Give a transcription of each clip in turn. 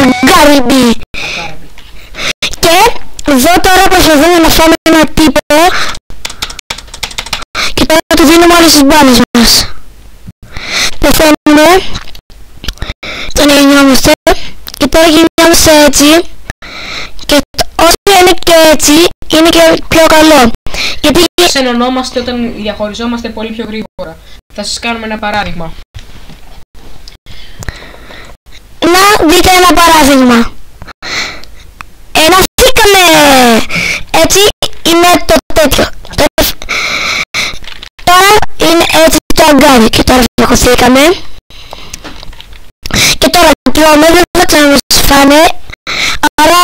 αγκάρμπι. Και εδώ τώρα προσπαθούμε να φάμε ένα τύπο και τώρα του δίνουμε όλες τις μπάλες μας. Πεθαίνουμε, τον γεννιόμαστε και τώρα γεννιόμαστε έτσι και όσο είναι και έτσι είναι και πιο καλό. Γιατί ξενωνόμαστε όταν διαχωριζόμαστε πολύ πιο γρήγορα. Θα σας κάνουμε ένα παράδειγμα. Να δείτε ένα παράδειγμα. Ενωθήκαμε, έτσι είναι το τέτοιο. Τώρα είναι έτσι το αγκάρι και τώρα ενωθήκαμε. Και τώρα τρώμε, δεν θα ξαναμασφάνε, άρα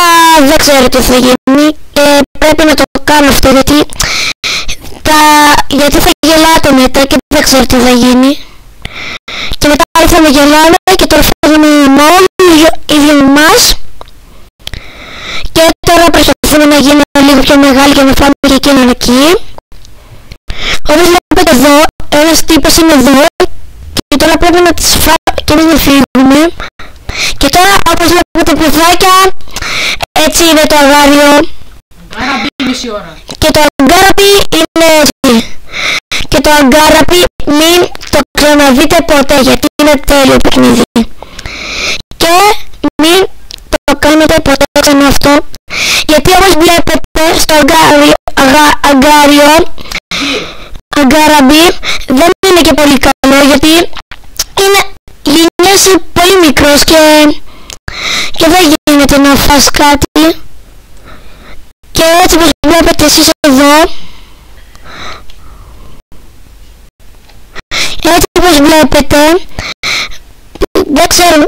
δεν ξέρω τι θα γίνει και πρέπει να το κάνω αυτό γιατί θα γελάτε μετά και δεν ξέρω τι θα γίνει. Και μετά θα με γελάνε και τώρα φεύγουμε μόνο οι ίδιοι μας. Και τώρα προσπαθούμε να γίνουμε λίγο πιο μεγάλοι και να φάμε και εκείνον εκεί. Όπως βλέπετε εδώ, ένας τύπος είναι εδώ και τώρα πρέπει να τις φάμε και εμείς να φύγουμε. Και τώρα όπως βλέπετε παιδάκια, έτσι είναι το αγάριο. Και το αγκάραπι είναι έτσι. Και το αγκάραπι μην το ξαναδείτε ποτέ γιατί είναι τέλειο παιχνίδι. Και μην το κάνετε ποτέ ξανά αυτό. Γιατί όπως βλέπετε στο αγκάραμπι δεν είναι και πολύ καλό γιατί γίνεσαι πολύ μικρός και δεν γίνεται να φας κάτι. Και έτσι όπως βλέπετε εσείς εδώ, έτσι όπως βλέπετε, δεν ξέρω,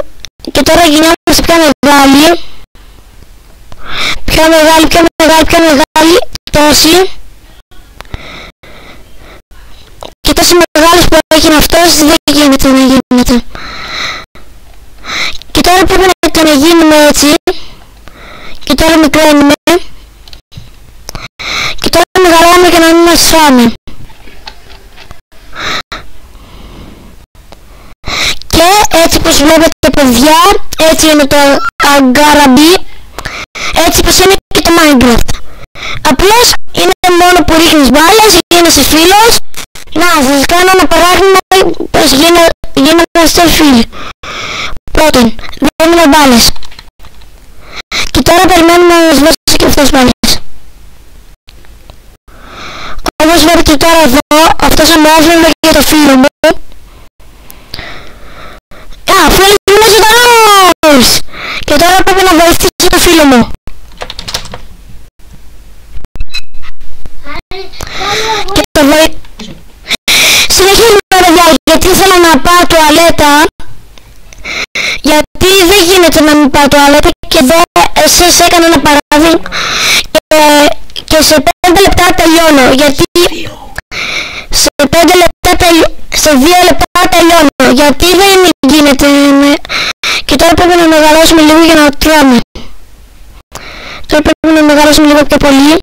και τώρα γινόμαστε πιο μεγάλοι, πιο μεγάλοι, τόσοι, και τόσο μεγάλος που έγινε αυτός δεν γίνεται να γίνεται. Και τώρα πρέπει να γίνουμε έτσι, και τώρα μικραίνουμε, και τώρα μεγαλώνουμε για να μην μας φάμε. Και έτσι πως βλέπετε παιδιά, έτσι είναι το αγκάραμπι, έτσι πως είναι και το Minecraft. Απλώς είναι μόνο που ρίχνεις μπάλες, γίνεσαι φίλος. Να σας κάνω ένα παράδειγμα πως γίνεσαι φίλοι. Πρώτον, δίνουμε μπάλες. Και τώρα περιμένουμε να μας δώσει και αυτός μπάλες. Όπως βλέπετε τώρα εδώ, αυτός ο μαύρος είναι για το φίλο μου. Φίλος είναι ζωντανός! Και τώρα πρέπει να βοηθήσω το φίλο μου. Και το συνεχίζουμε παιδιά, γιατί θέλω να πάω τουαλέτα. Γιατί δεν γίνεται να μην πάω τουαλέτα και εδώ εσείς έκανα ένα παράδειγμα και σε 5 λεπτά τελειώνω. Γιατί σε 2 λεπτά τελειώνω. Γιατί δεν γίνεται. Και τώρα πρέπει να μεγαλώσουμε λίγο για να τρώμε. Τώρα πρέπει να μεγαλώσουμε λίγο πιο πολύ.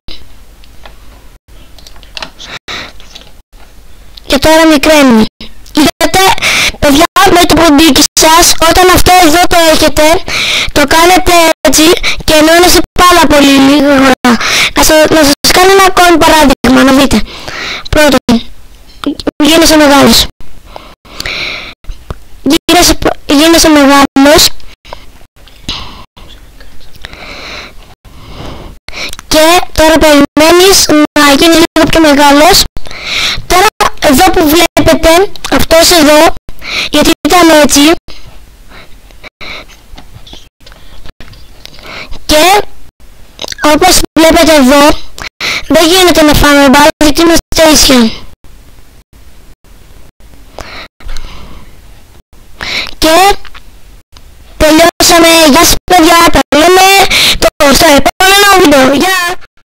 Και τώρα μικραίνουμε. Είδατε παιδιά με το ποντίκι σας, όταν αυτό εδώ το έχετε, το κάνετε έτσι και ενώνεστε πάρα πολύ γρήγορα. Να σας κάνω ένα ακόμη παράδειγμα, να δείτε. Πρώτον, γίνεσαι μεγάλος. Γίνεσαι μεγάλος και τώρα περιμένεις να γίνει λίγο πιο μεγάλος. Τώρα εδώ που βλέπετε, αυτός εδώ, γιατί ήταν έτσι και όπως βλέπετε εδώ δεν γίνεται να φάμε μπάλα γιατί είμαστε ίσια. Και τελειώσαμε. Γεια σας